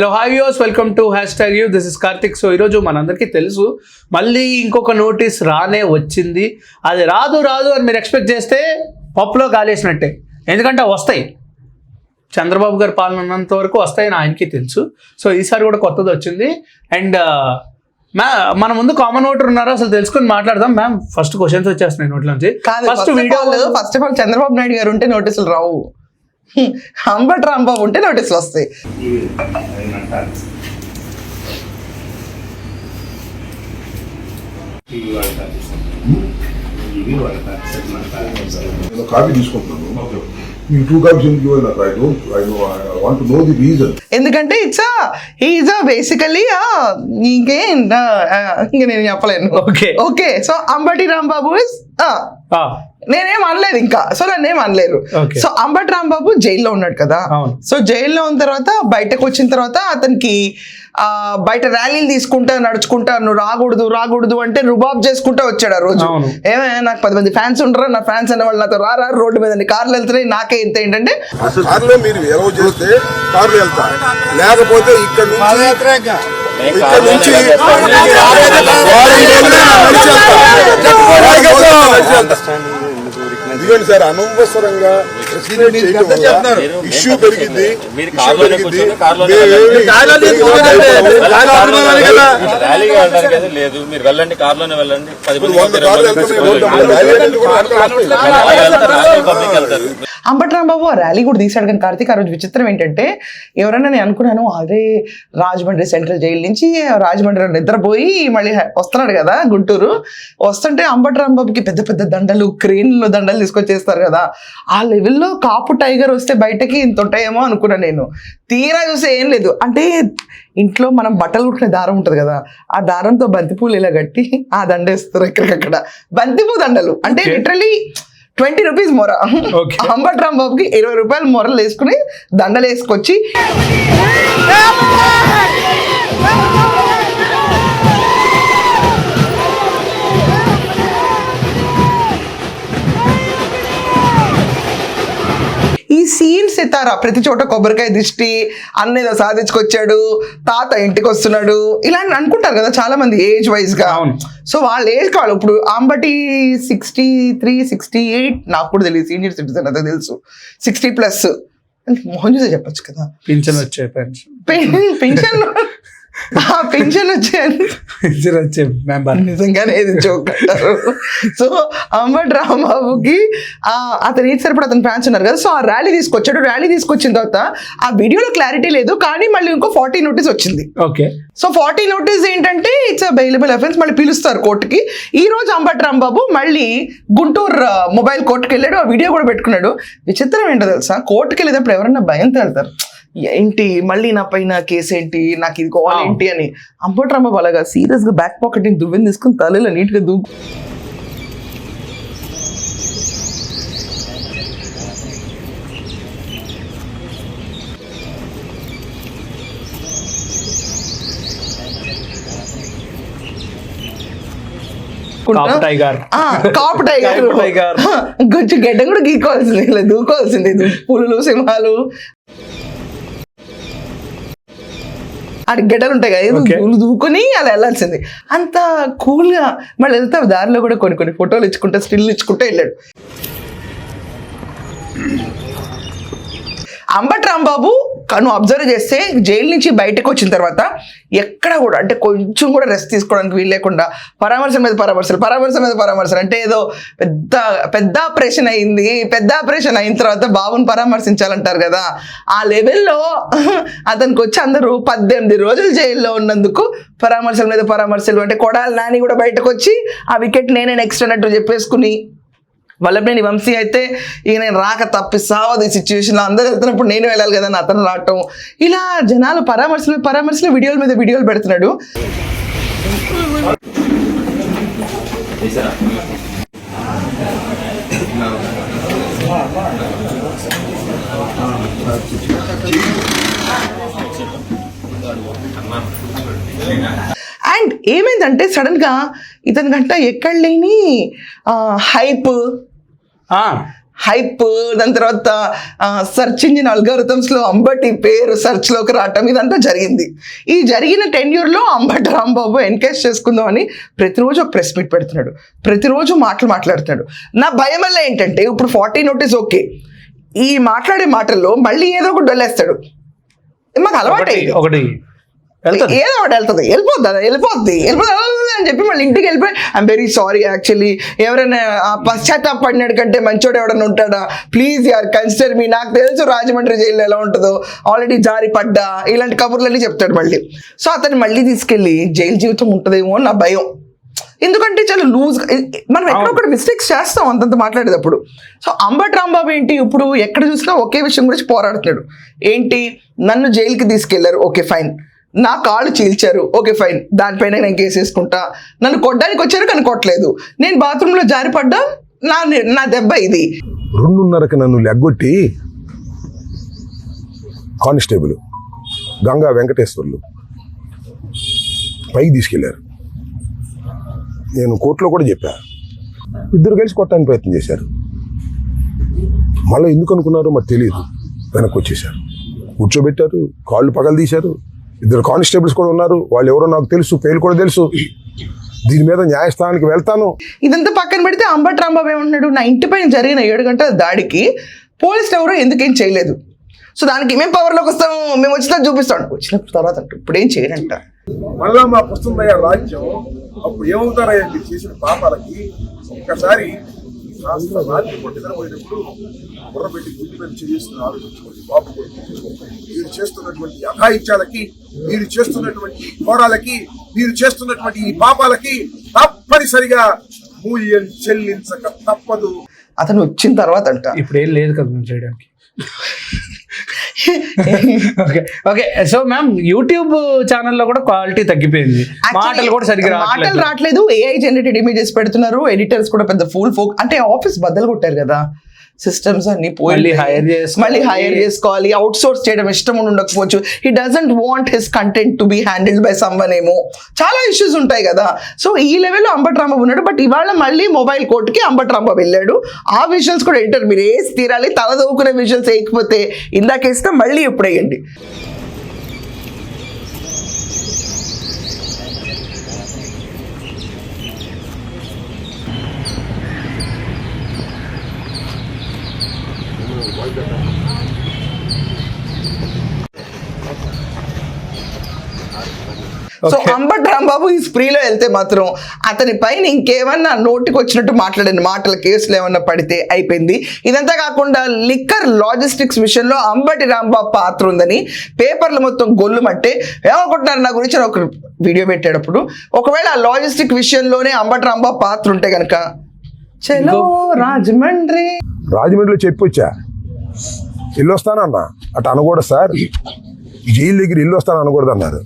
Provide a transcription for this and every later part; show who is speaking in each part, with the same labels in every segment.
Speaker 1: Hello hi viewers, welcome to #you. This is Karthik. So ఈరోజు మనందరికీ తెలుసు మళ్ళీ ఇంకొక నోటీస్ రానే వచ్చింది. అది రాదు అని మీరు ఎక్స్పెక్ట్ చేస్తే పప్పులో కాలేసినట్టే, ఎందుకంటే వస్తాయి. చంద్రబాబు గారి పాలన ఉన్నంత వరకు వస్తాయని ఆయనకి తెలుసు. సో ఈసారి కూడా కొత్తది వచ్చింది. అండ్ మన ముందు కామన్ ఓటర్ ఉన్నారో అసలు తెలుసుకొని మాట్లాడదాం. మ్యామ్, ఫస్ట్ క్వశ్చన్స్ వచ్చేస్తున్నాయి నోట్ల నుంచి.
Speaker 2: First of all Chandrababu Naidu గారు ఉంటే నోటీసులు రావు, అంబటి రాంబాబు ఉంటే నోటీసులు వస్తాయి.
Speaker 3: కాపీ తీసుకుంటున్నాను. ఈ 2 కాపీస్ ఎందుకు ఇవ్వాలి నాకు? I want to know the reason.
Speaker 2: ఎందుకంటే ఈజ్ బేసికలీ ఇంక నేను చెప్పలేను. Okay so Ambati Rambabu is నేనేం అనలేదు ఇంకా, సో నన్నేం అనలేరు. సో అంబటి రాంబాబు జైల్లో ఉన్నాడు కదా. సో జైల్లో ఉన్న తర్వాత బయటకు వచ్చిన తర్వాత అతనికి బయట ర్యాలీలు తీసుకుంటా నడుచుకుంటా నువ్వు రాకూడదు అంటే రుబాబ్ చేసుకుంటా వచ్చాడు ఆ రోజు. ఏమైనా నాకు 10 మంది ఫ్యాన్స్ ఉంటారా, నా ఫ్యాన్స్ అనే వాళ్ళు నాతో రారా, రోడ్డు మీద కార్లు వెళ్తున్నాయి, నాకే ఇంత ఏంటంటే
Speaker 3: లేకపోతే ఇక్కడ ఇదిగోండి సార్, అనవసరంగా ఇష్యూ పెరిగింది.
Speaker 4: లేదు, మీరు వెళ్ళండి, కార్లోనే వెళ్ళండి.
Speaker 2: అంబటి రాంబాబు ఆ ర్యాలీ కూడా తీశాడు. కానీ కార్తీక్, ఆ రోజు విచిత్రం ఏంటంటే, ఎవరైనా నేను అనుకున్నాను అదే రాజమండ్రి సెంట్రల్ జైలు నుంచి రాజమండ్రిలో నిద్రపోయి మళ్ళీ వస్తున్నాడు కదా గుంటూరు. వస్తుంటే అంబటి రాంబాబుకి పెద్ద పెద్ద దండలు, క్రేన్లో దండలు తీసుకొచ్చేస్తారు కదా. ఆ లెవెల్లో కాపు టైగర్ వస్తే బయటకి ఇంత ఉంటాయేమో అనుకున్నాను నేను. తీరా చూస్తే ఏం లేదు. అంటే ఇంట్లో మనం బట్టలు కుట్టిన దారం ఉంటుంది కదా, ఆ దారంతో బంతిపూలు ఇలా కట్టి ఆ దండ వేస్తారు ఎక్కడికక్కడ. బంతిపూ దండలు అంటే లిటరలీ 20 రూపీస్ మొర. అంబటి రాంబాబుకి 20 రూపాయలు మొరలు వేసుకుని దండలు వేసుకొచ్చి ఈ సీన్స్ ఎత్తారా ప్రతి చోట కొబ్బరికాయ దిష్టి అన్నేదో సాధించుకొచ్చాడు, తాత ఇంటికి వస్తున్నాడు, ఇలా అనుకుంటారు కదా చాలా మంది ఏజ్ వైజ్ గా. సో వాళ్ళ ఏజ్ కావాలి. ఇప్పుడు అంబటి 63, 68, నాకు కూడా తెలియదు, సీనియర్ సిటిజన్ అదే తెలుసు, 60+ మోహన్ చూసే చెప్పచ్చు కదా.
Speaker 1: పింఛన్ వచ్చే
Speaker 2: పెన్షన్ వచ్చే నిజంగానే జోక్ అంటారు. సో అంబటి రాంబాబుకి అతను ఏది సరిపడి అతను ఫ్యాన్స్ ఉన్నారు కదా. సో ఆ ర్యాలీ తీసుకొచ్చాడు. ర్యాలీ తీసుకొచ్చిన తర్వాత ఆ వీడియోలో క్లారిటీ లేదు, కానీ మళ్ళీ ఇంకో 40 నోటీస్ వచ్చింది. సో 40 నోటీస్ ఏంటంటే ఇట్స్ బెయిలబుల్ అఫెన్స్, మళ్ళీ పిలుస్తారు కోర్టుకి. ఈ రోజు అంబటి రాంబాబు మళ్ళీ గుంటూరు మొబైల్ కోర్టుకి వెళ్ళాడు. ఆ వీడియో కూడా పెట్టుకున్నాడు. విచిత్రం ఏంటో తెలుసా, కోర్టుకి వెళ్ళేటప్పుడు ఎవరన్నా భయంతో వెళ్తారు, ఏంటి మళ్ళీ నా పైన కేసు ఏంటి, నాకు ఇది కావాలి ఏంటి అని. అంబటి రాంబాబు అలాగా సీరియస్ గా బ్యాక్ పాకెట్ ని దువ్వెని తీసుకుని తలలో నీట్ గా దూకు. కాపు టైగర్ కొంచెం గడ్డ కూడా గీకోవాల్సింది, ఇలా దూకోవాల్సింది. పులులు, సింహాలు, ఆడి గడ్డలు ఉంటాయి కదా, దూకుని అలా వెళ్ళాల్సింది. అంత కూల్గా మళ్ళీ వెళ్తే దారిలో కూడా కొన్ని ఫోటోలు ఇచ్చుకుంటా, స్టిల్ ఇచ్చుకుంటూ వెళ్ళాడు. అంబటి రాంబాబు నువ్వు అబ్జర్వ్ చేస్తే జైలు నుంచి బయటకు వచ్చిన తర్వాత ఎక్కడ కూడా అంటే కొంచెం కూడా రెస్ట్ తీసుకోవడానికి వీలు లేకుండా పరామర్శల మీద పరామర్శలు అంటే ఏదో పెద్ద ఆపరేషన్ అయింది. పెద్ద ఆపరేషన్ అయిన తర్వాత బాబుని పరామర్శించాలంటారు కదా, ఆ లెవెల్లో అతనికి వచ్చి అందరూ 18 రోజులు జైల్లో ఉన్నందుకు పరామర్శల మీద పరామర్శలు. అంటే కొడాలి నాని కూడా బయటకు వచ్చి ఆ వికెట్ నేనే నెక్స్ట్ అన్నట్టు చెప్పేసుకుని, వల్లభనేని వంశీ అయితే ఇక నేను రాక తప్పిస్తావది సిచ్యువేషన్లో అందరూ వెళ్తున్నప్పుడు నేను వెళ్ళాలి కదా అని అతను రావటం, ఇలా జనాలు పరామర్శలు వీడియోల మీద వీడియోలు పెడుతున్నాడు. అండ్ ఏమైందంటే సడన్ గా ఇతని గంట ఎక్కడ లేని హైప్ హైప్, దాని తర్వాత సెర్చ్ ఇంజిన్ అల్గారిథమ్స్లో అంబటి పేరు సెర్చ్లోకి రావటం ఇదంతా జరిగింది. ఈ జరిగిన టెన్యూర్లో అంబటి రాంబాబు ఎన్కేజ్ చేసుకుందామని ప్రతిరోజు ఒక ప్రెస్ మీట్ పెడుతున్నాడు, ప్రతిరోజు మాట్లాడుతున్నాడు. నా భయం వల్ల ఏంటంటే ఇప్పుడు 40 నోటీస్ ఓకే, ఈ మాట్లాడే మాటల్లో మళ్ళీ ఏదో ఒకటి డొల్లేస్తాడు. మాకు అలవాటు
Speaker 1: ఒకటి
Speaker 2: ఏదో ఒకటి వెళ్ళిపోద్ది అని చెప్పి మళ్ళీ ఇంటికి వెళ్ళిపోయి ఐఎమ్ వెరీ సారీ యాక్చువల్లీ, ఎవరైనా పశ్చాత్తాపడినాడు కంటే మంచోడు ఎవరైనా ఉంటాడా, ప్లీజ్ యార్ కన్సిడర్ మీ, నాకు తెలుసు రాజమండ్రి జైల్లో ఎలా ఉంటుందో, ఆల్రెడీ జారి పడ్డా, ఇలాంటి కబుర్లన్నీ చెప్తాడు మళ్ళీ. సో అతను మళ్ళీ తీసుకెళ్ళి జైలు జీవితం ఉంటుందేమో అని నా భయం. ఎందుకంటే చాలా లూజ్, మనం ఎక్కడొక్కడ మిస్టేక్స్ చేస్తాం అంతంత మాట్లాడేటప్పుడు. సో అంబటి రాంబాబు ఏంటి ఇప్పుడు ఎక్కడ చూసినా ఒకే విషయం గురించి పోరాడుతున్నాడు. ఏంటి, నన్ను జైలుకి తీసుకెళ్లారు, ఓకే ఫైన్, నా కాళ్ళు చీల్చారు, ఓకే ఫైన్, దానిపైన నేను కేసు వేసుకుంటా, నన్ను కొట్టడానికి వచ్చారు కానీ కొట్టలేదు, నేను బాత్రూంలో జారిపడ్డా, నా దెబ్బ ఇది.
Speaker 5: 2:30కి నన్ను లెగ్గొట్టి కానిస్టేబుల్ గంగా వెంకటేశ్వర్లు పైకి తీసుకెళ్లారు. నేను కోర్టులో కూడా చెప్పా, ఇద్దరు కలిసి కొట్టడానికి ప్రయత్నం చేశారు. మళ్ళీ ఎందుకు అనుకున్నారో మాకు తెలియదు, వెనక్కి వచ్చేసారు, కూర్చోబెట్టారు, కాళ్ళు పగలు తీశారు. 2 కానిస్టేబుల్స్ కూడా ఉన్నారు, వాళ్ళు ఎవరో నాకు తెలుసు, పేర్లు కూడా తెలుసు. దీని మీద న్యాయస్థానానికి వెళ్తాను.
Speaker 2: ఇదంతా పక్కన పెడితే అంబటి రాంబాబు ఏమంటున్నాడు, నా ఇంటి పైన జరిగిన 7 గంటల దాడికి పోలీసులు ఎవరో ఎందుకేం చేయలేదు, సో దానికి మేము పవర్లోకి వస్తాము, మేము వచ్చినా చూపిస్తాం, వచ్చినప్పుడు తర్వాత అంట ఇప్పుడేం చేయరంట.
Speaker 3: మళ్ళా మా పుస్తకమయ్య రాజ్యం అప్పుడు ఏమవుతారయ్యా మీరు చేసిన పాపాలకి. ఒక్కసారి కాస్త రాత్రి కొట్టిదన పోయినప్పుడు బుర్ర పెట్టి గుడ్డి మీద చేస్తున్న ఆలోచించుకోండి బాబు. మీరు చేస్తున్నటువంటి అఘాయిత్యాలకి, మీరు చేస్తున్నటువంటి ఘోరాలకి, మీరు చేస్తున్నటువంటి ఈ పాపాలకి తప్పనిసరిగా మూల్యం చెల్లించక తప్పదు.
Speaker 2: అతను వచ్చిన తర్వాత అంట
Speaker 1: ఇప్పుడు ఏం లేదు కదా మేము చేయడానికి. ఓకే సో మ్యామ్ యూట్యూబ్ ఛానల్లో కూడా క్వాలిటీ తగ్గిపోయింది, మాటలు కూడా సరిగ్గా
Speaker 2: రావట్లేదు. AI జనరేటెడ్ ఇమేజెస్ పెడుతున్నారు, ఎడిటర్స్ కూడా పెద్ద ఫుల్ ఫోక్, అంటే ఆఫీస్ బద్దలు కొట్టారు కదా, సిస్టమ్స్ అన్ని పోయి మళ్ళీ హైర్ చేసుకోవాలి, అవుట్ సోర్స్ చేయడం ఇష్టం ఉండకపోవచ్చు, he doesn't want his content to be handled by someone ఏమో, చాలా ఇష్యూస్ ఉంటాయి కదా. సో ఈ లెవెల్లో అంబటి రాంబాబు ఉన్నాడు. బట్ ఇవాళ మళ్ళీ మొబైల్ కోర్టుకి అంబటి రాంబాబు వెళ్ళాడు. ఆ విజువల్స్ కూడా ఎడిటర్ మీరు వేసి తీరాలి, తలదూకునే విజువల్స్ వేయకపోతే ఇందాకేస్తే మళ్ళీ ఎప్పుడు వేయండి. సో అంబటి రాంబాబు ఈ స్ప్రీలో వెళ్తే మాత్రం అతని పైన ఇంకేమన్నా నోటికి వచ్చినట్టు మాట్లాడిన మాటల కేసులు ఏమన్నా పడితే అయిపోయింది. ఇదంతా కాకుండా లిక్కర్ లాజిస్టిక్స్ విషయంలో అంబటి రాంబాబు పాత్ర ఉందని పేపర్లు మొత్తం గొల్లుమంటే ఏమనుకుంటున్నారు నా గురించి ఒక వీడియో పెట్టేటప్పుడు. ఒకవేళ ఆ లాజిస్టిక్ విషయంలోనే అంబటి రాంబాబు పాత్ర ఉంటే కనుక చలో
Speaker 5: రాజమండ్రిలో చెప్పొచ్చా, ఇల్లు వస్తానన్నా అటు అనకూడదు సార్, జైలు దగ్గర ఇల్లు వస్తాను అనకూడదు అన్నారు.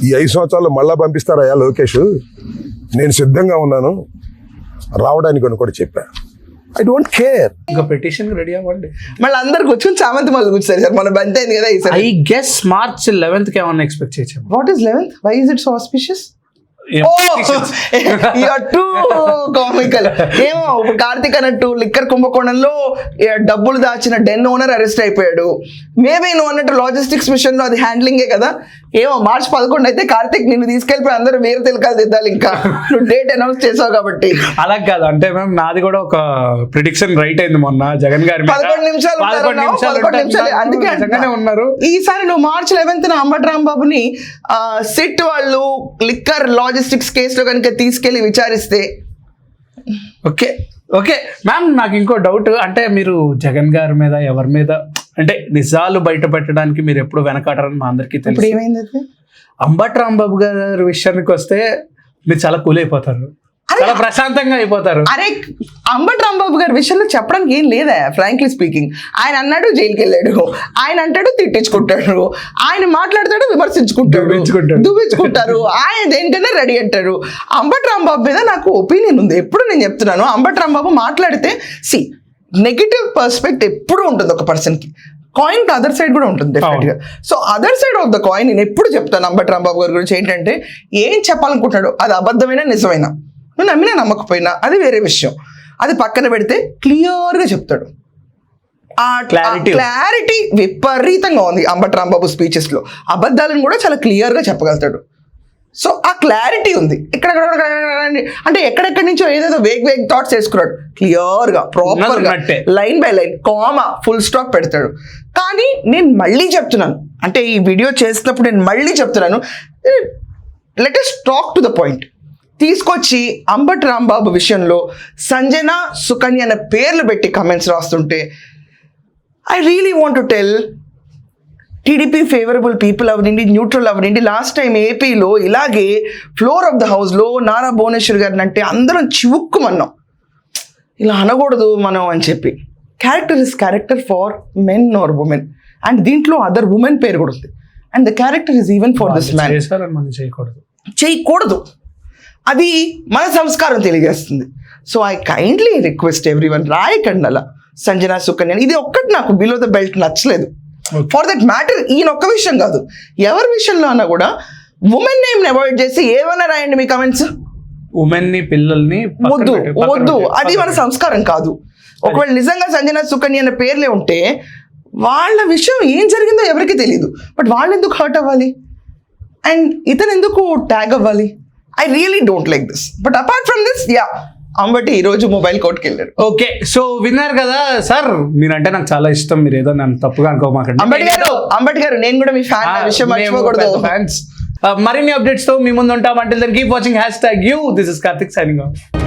Speaker 5: ఈ 5 సంవత్సరాలు మళ్ళా పంపిస్తారయ్యా లోకేష్, నేను సిద్ధంగా ఉన్నాను రావడానికి అని కూడా చెప్పా. I don't care.
Speaker 1: ఇంకా పిటిషన్ రెడీ అవ్వండి.
Speaker 2: మళ్ళీ అందరికి వచ్చి చామంతి మళ్ళీ కూర్చోరు సార్, మన బంద్ అయింది కదా ఈసారి.
Speaker 1: ఐ గెస్ March 11th ఏమన్నా ఎక్స్పెక్ట్ చేయొచ్చు.
Speaker 2: What is 11th? Why is it so auspicious? ఏమో కార్తిక్ అన్నట్టు లిక్కర్ కుంభకోణంలో డబ్బులు దాచిన డెన్ ఓనర్ అరెస్ట్ అయిపోయాడు. మేబీ నువ్వు అన్నట్టు లాజిస్టిక్స్ విషయంలో అది హ్యాండ్లింగే కదా. ఏమో March 11 అయితే కార్తిక్ నిన్ను తీసుకెళ్ళిపోయి అందరూ వేరే తిలకాలు దిద్దాలి, ఇంకా నువ్వు డేట్ అనౌన్స్ చేసావు కాబట్టి.
Speaker 1: అలా కాదు అంటే మ్యామ్, నాది కూడా ఒక ప్రిడిక్షన్ రైట్ అయింది మొన్న జగన్ గారి
Speaker 2: 11 నిమిషాలు అందుకే
Speaker 1: ఉన్నారు.
Speaker 2: ఈసారి నువ్వు March 11th అంబటి రాంబాబుని సిట్ వాళ్ళు లిక్కర్ లాజిస్టిక్స్ కేసులో కనుక తీసుకెళ్లి విచారిస్తే.
Speaker 1: ఓకే ఓకే మ్యామ్, నాకు ఇంకో డౌట్, అంటే మీరు జగన్ గారి మీద ఎవరి మీద అంటే నిజాలు బయట పెట్టడానికి మీరు ఎప్పుడు వెనకాడరని మా అందరికీ తెలుసు.
Speaker 2: ఇప్పుడు ఏమైంది?
Speaker 1: అంబటి రాంబాబు గారి విషయానికి వస్తే మీరు చాలా కూల్ అయిపోతారు, చాలా ప్రశాంతంగా అయిపోతారు.
Speaker 2: అరే అంబటి రాంబాబు గారి విషయంలో చెప్పడానికి ఏం లేదా, ఫ్రాంక్లీ స్పీకింగ్. ఆయన అన్నాడు జైలుకి వెళ్ళాడు, ఆయన అంటాడు తిట్టించుకుంటాడు, ఆయన మాట్లాడతాడు దువ్వించుకుంటారు, ఆయన దేనికన్నా రెడీ అంటారు. అంబటి రాంబాబు మీద నాకు ఒపీనియన్ ఉంది, ఎప్పుడు నేను చెప్తున్నాను. అంబటి రాంబాబు మాట్లాడితే నెగిటివ్ పర్స్పెక్ట్ ఎప్పుడు ఉంటుంది ఒక పర్సన్కి, కాయిన్ అదర్ సైడ్ కూడా ఉంటుంది డెఫినెట్గా. So other side of the coin నేను ఎప్పుడు చెప్తాను అంబటి రాంబాబు గారి గురించి ఏంటంటే, ఏం చెప్పాలనుకుంటున్నాడు అది అబద్ధమైనా నిజమైనా, నువ్వు నమ్మినా నమ్మకపోయినా అది వేరే విషయం. అది పక్కన పెడితే క్లియర్గా చెప్తాడు. ఆ
Speaker 1: Clarity.
Speaker 2: క్లారిటీ విపరీతంగా ఉంది అంబటి రాంబాబు స్పీచెస్లో. అబద్ధాలను కూడా చాలా క్లియర్గా చెప్పగలుగుతాడు. సో ఆ క్లారిటీ ఉంది. అంటే ఎక్కడెక్కడి నుంచో ఏదేదో వేగ్ థాట్స్ వేసుకున్నాడు. క్లియర్గా ప్రాపర్గా
Speaker 1: ఉన్నట్టే.
Speaker 2: Line by line comma full stop పెడతాడు. కానీ నేను మళ్ళీ చెప్తున్నాను, అంటే ఈ వీడియో చేసినప్పుడు నేను మళ్ళీ చెప్తున్నాను, let us talk to the point. తీసుకొచ్చి అంబటి రాంబాబు విషయంలో సంజన, సుకన్య అనే పేర్లు పెట్టి కమెంట్స్ రాస్తుంటే I really want to tell TDP favourable people అవనండి, న్యూట్రల్ అవనండి, లాస్ట్ టైం ఏపీలో ఇలాగే ఫ్లోర్ ఆఫ్ ద హౌస్లో నారా భువనేశ్వర్ గారిని అంటే అందరం చివుక్కుమన్నాం, ఇలా అనకూడదు మనం అని చెప్పి. Character is character for men or women, and దీంట్లో అదర్ ఉమెన్ పేరు కూడా ఉంది. And the character is even for this man.
Speaker 1: చేశారని మనం
Speaker 2: చేయకూడదు, అది మన సంస్కారం తెలియజేస్తుంది. So I kindly request everyone, రాయకండి అలా సంజన, సుకన్య. ఇది ఒక్కటి నాకు బిలో ద బెల్ట్ నచ్చలేదు. ఫర్ దట్ మ్యాటర్ ఈయన ఒక్క విషయం కాదు, ఎవరి విషయంలో అన్నా కూడా ఉమెన్ నేమ్ అవాయిడ్ చేసి ఏమన్నా రాయండి మీ కమెంట్స్.
Speaker 1: ఉమెన్ ని, పిల్లల్ని
Speaker 2: వద్దు, అది మన సంస్కారం కాదు. ఒకవేళ నిజంగా సంజన, సుకన్య అనే పేర్లే ఉంటే వాళ్ళ విషయం ఏం జరిగిందో ఎవరికి తెలియదు, బట్ వాళ్ళు ఎందుకు హర్ట్ అవ్వాలి అండ్ ఇతను ఎందుకు ట్యాగ్ అవ్వాలి? I really don't like this. But apart from this, Ambati ఈరోజు మొబైల్ కోర్టుకి వెళ్ళాడు.
Speaker 1: ఓకే, సో విన్నారు కదా సార్, మీరంటే నాకు చాలా ఇష్టం, మీరు ఏదో నన్ను తప్పుగా అనుకోమాకండి.
Speaker 2: అంబటి గారు నేను కూడా మీ ఫ్యాన్, విషయం మర్చిపోకూడదు.
Speaker 1: ఫ్యాన్స్. మరిన్ని అప్డేట్స్ తో మీ ముందు ఉంటాం. అంటే keep watching #you. This is Karthik signing off.